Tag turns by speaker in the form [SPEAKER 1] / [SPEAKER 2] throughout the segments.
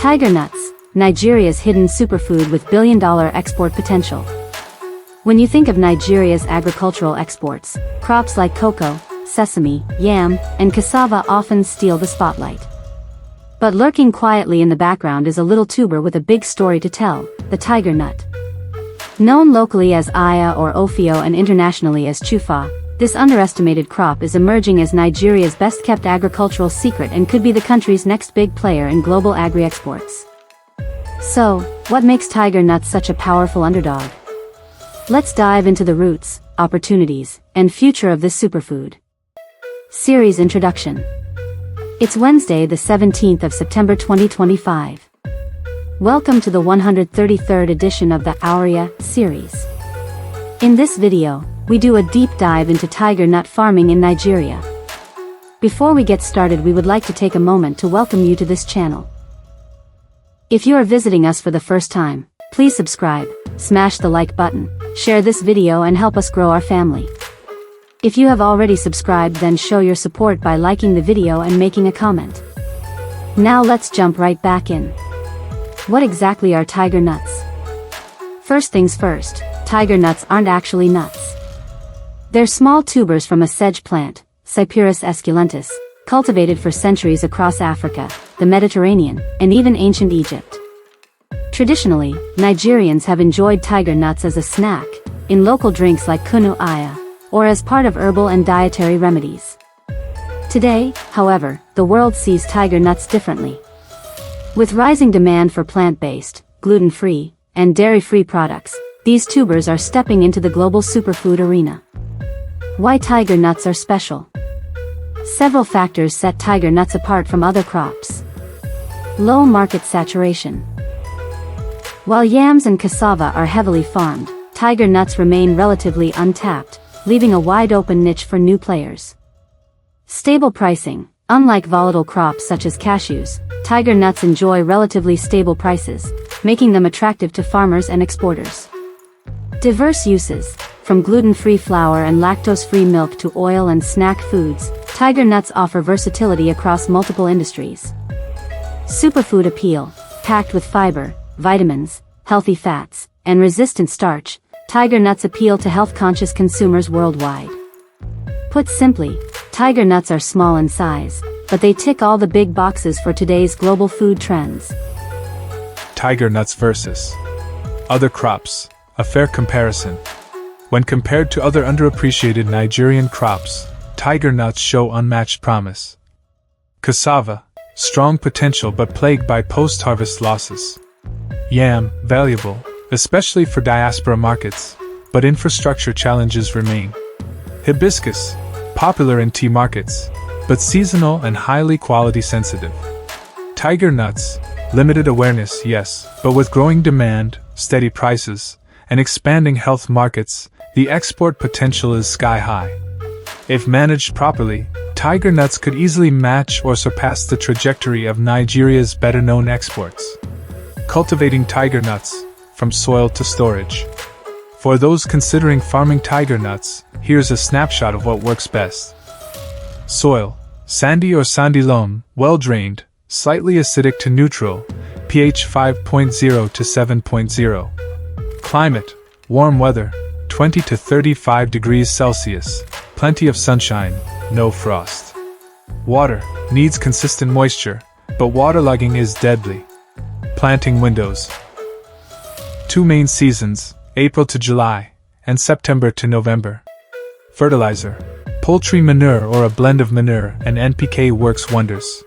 [SPEAKER 1] Tiger nuts, Nigeria's hidden superfood with billion-dollar export potential. When you think of Nigeria's agricultural exports, crops like cocoa, sesame, yam, and cassava often steal the spotlight. But lurking quietly in the background is a little tuber with a big story to tell, the tiger nut. Known locally as aya or ofio and internationally as chufa, this underestimated crop is emerging as Nigeria's best-kept agricultural secret and could be the country's next big player in global agri-exports. So, what makes tiger nuts such a powerful underdog? Let's dive into the roots, opportunities, and future of this superfood. Series Introduction. It's Wednesday, the 17th of September 2025. Welcome to the 133rd edition of the Aurea series. In this video, we do a deep dive into tiger nut farming in Nigeria. Before we get started, we would like to take a moment to welcome you to this channel. If you are visiting us for the first time, please subscribe, smash the like button, share this video and help us grow our family. If you have already subscribed, then show your support by liking the video and making a comment. Now let's jump right back in. What exactly are tiger nuts? First things first, tiger nuts aren't actually nuts. They're small tubers from a sedge plant, Cyperus esculentus, cultivated for centuries across Africa, the Mediterranean, and even ancient Egypt. Traditionally, Nigerians have enjoyed tiger nuts as a snack, in local drinks like kunu aya, or as part of herbal and dietary remedies. Today, however, the world sees tiger nuts differently. With rising demand for plant-based, gluten-free, and dairy-free products, these tubers are stepping into the global superfood arena. Why tiger nuts are special? Several factors set tiger nuts apart from other crops. Low market saturation. While yams and cassava are heavily farmed, tiger nuts remain relatively untapped, leaving a wide-open niche for new players. Stable pricing. Unlike volatile crops such as cashews, tiger nuts enjoy relatively stable prices, making them attractive to farmers and exporters. Diverse uses. From gluten-free flour and lactose-free milk to oil and snack foods, tiger nuts offer versatility across multiple industries. Superfood appeal. Packed with fiber, vitamins, healthy fats, and resistant starch, tiger nuts appeal to health-conscious consumers worldwide. Put simply, tiger nuts are small in size, but they tick all the big boxes for today's global food trends.
[SPEAKER 2] Tiger nuts versus other crops, a fair comparison. When compared to other underappreciated Nigerian crops, tiger nuts show unmatched promise. Cassava, strong potential but plagued by post-harvest losses. Yam, valuable, especially for diaspora markets, but infrastructure challenges remain. Hibiscus, popular in tea markets, but seasonal and highly quality sensitive. Tiger nuts, limited awareness, yes, but with growing demand, steady prices, and expanding health markets, the export potential is sky high. If managed properly, tiger nuts could easily match or surpass the trajectory of Nigeria's better-known exports. Cultivating tiger nuts, from soil to storage. For those considering farming tiger nuts, here's a snapshot of what works best. Soil, sandy or sandy loam, well-drained, slightly acidic to neutral, pH 5.0 to 7.0. Climate, warm weather, 20 to 35 degrees Celsius, plenty of sunshine, no frost. Water, needs consistent moisture, but waterlogging is deadly. Planting windows. Two main seasons, April to July, and September to November. Fertilizer, poultry manure or a blend of manure and NPK works wonders.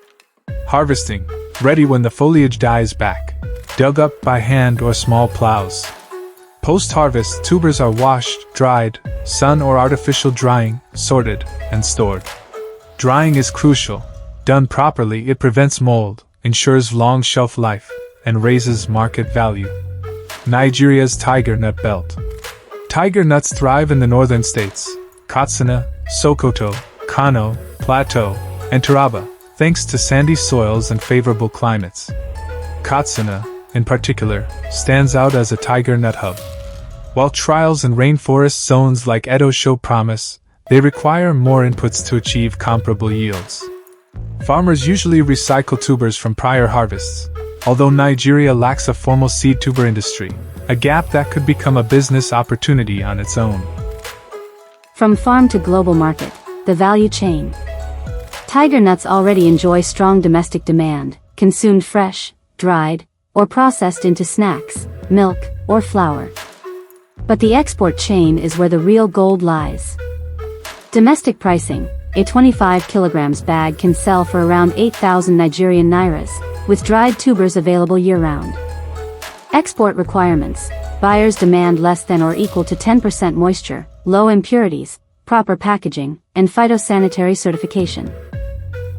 [SPEAKER 2] Harvesting, ready when the foliage dies back, dug up by hand or small plows. Post-harvest, tubers are washed, dried, sun or artificial drying, sorted, and stored. Drying is crucial. Done properly, it prevents mold, ensures long shelf life, and raises market value. Nigeria's tiger nut belt. Tiger nuts thrive in the northern states, Katsina, Sokoto, Kano, Plateau, and Taraba, thanks to sandy soils and favorable climates. Katsina, in particular, stands out as a tiger nut hub. While trials in rainforest zones like Edo show promise, they require more inputs to achieve comparable yields. Farmers usually recycle tubers from prior harvests, Although Nigeria lacks a formal seed tuber industry, a gap that could become a business opportunity on its own.
[SPEAKER 1] From farm to global market, the value chain. Tiger nuts already enjoy strong domestic demand, consumed fresh, dried, or processed into snacks, milk, or flour. But the export chain is where the real gold lies. Domestic pricing: a 25 kilograms bag can sell for around 8,000 Nigerian nairas, with dried tubers available year-round. Export requirements: buyers demand less than or equal to 10% moisture, low impurities, proper packaging, and phytosanitary certification.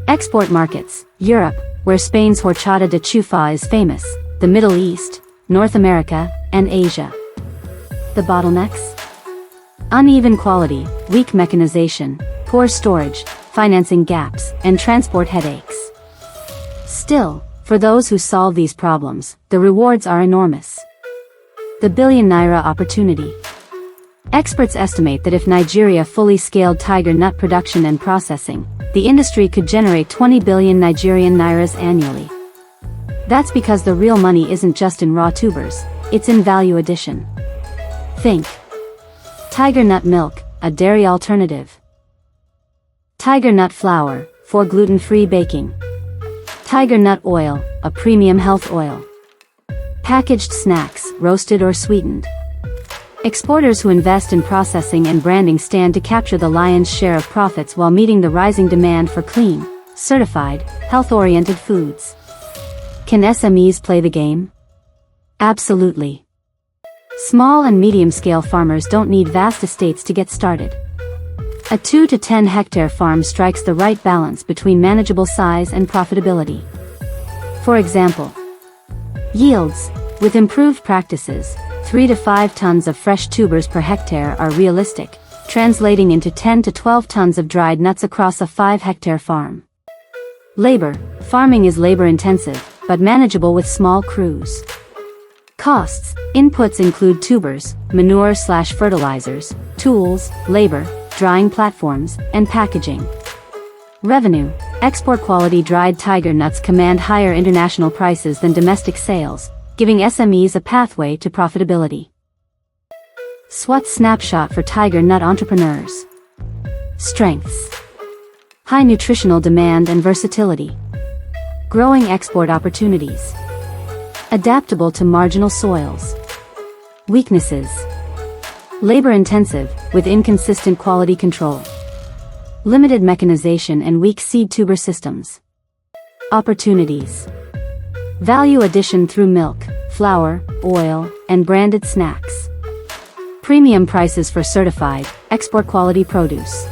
[SPEAKER 1] Export markets: Europe, where Spain's horchata de chufa is famous, the Middle East, North America, and Asia. The bottlenecks? Uneven quality, weak mechanization, poor storage, financing gaps, and transport headaches. Still, for those who solve these problems, the rewards are enormous. The billion naira opportunity. Experts estimate that if Nigeria fully scaled tiger nut production and processing, the industry could generate 20 billion Nigerian nairas annually. That's because the real money isn't just in raw tubers, it's in value addition. Think tiger nut milk, a dairy alternative. Tiger nut flour, for gluten-free baking. Tiger nut oil, a premium health oil. Packaged snacks, roasted or sweetened. Exporters who invest in processing and branding stand to capture the lion's share of profits while meeting the rising demand for clean, certified, health-oriented foods. Can SMEs play the game? Absolutely. Small and medium-scale farmers don't need vast estates to get started. A 2 to 10 hectare farm strikes the right balance between manageable size and profitability. For example, yields: with improved practices, 3 to 5 tons of fresh tubers per hectare are realistic, translating into 10 to 12 tons of dried nuts across a 5-hectare farm. Labor: farming is labor-intensive, but manageable with small crews. Costs: inputs include tubers, manure/fertilizers, tools, labor, drying platforms, and packaging. Revenue: export-quality dried tiger nuts command higher international prices than domestic sales, giving SMEs a pathway to profitability. SWOT snapshot for tiger nut entrepreneurs. Strengths: high nutritional demand and versatility. Growing export opportunities. Adaptable to marginal soils. Weaknesses: labor-intensive, with inconsistent quality control. Limited mechanization and weak seed tuber systems. Opportunities: value addition through milk, flour, oil, and branded snacks. Premium prices for certified, export-quality produce.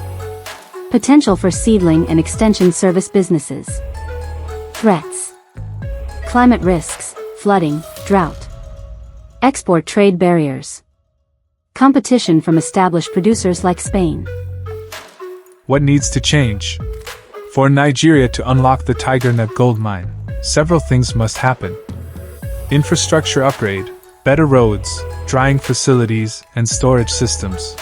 [SPEAKER 1] Potential for seedling and extension service businesses. Threats: climate risks, flooding, drought. Export trade barriers. Competition from established producers like Spain.
[SPEAKER 2] What needs to change? For Nigeria to unlock the tiger nut gold mine, several things must happen. Infrastructure upgrade, better roads, drying facilities, and storage systems.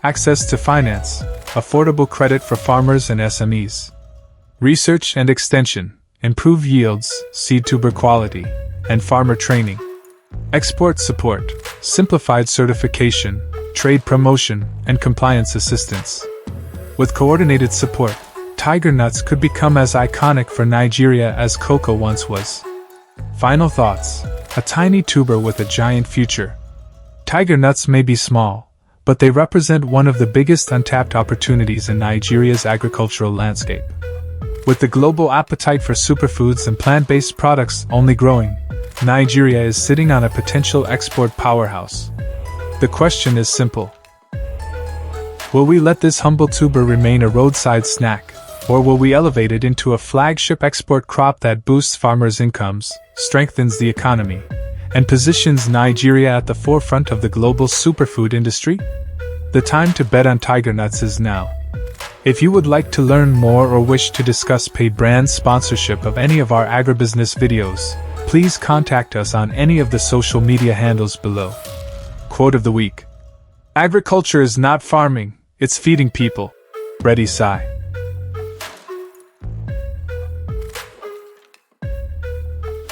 [SPEAKER 2] Access to finance, affordable credit for farmers and SMEs. Research and extension, improve yields, seed tuber quality, and farmer training. Export support, simplified certification, trade promotion, and compliance assistance. With coordinated support, tiger nuts could become as iconic for Nigeria as cocoa once was. Final thoughts: a tiny tuber with a giant future. Tiger nuts may be small, but they represent one of the biggest untapped opportunities in Nigeria's agricultural landscape. With the global appetite for superfoods and plant-based products only growing, Nigeria is sitting on a potential export powerhouse. The question is simple. Will we let this humble tuber remain a roadside snack, or will we elevate it into a flagship export crop that boosts farmers' incomes, strengthens the economy, and positions Nigeria at the forefront of the global superfood industry? The time to bet on tiger nuts is now. If you would like to learn more or wish to discuss paid brand sponsorship of any of our agribusiness videos, please contact us on any of the social media handles below. Quote of the week: agriculture is not farming, it's feeding people. Ready, Sai.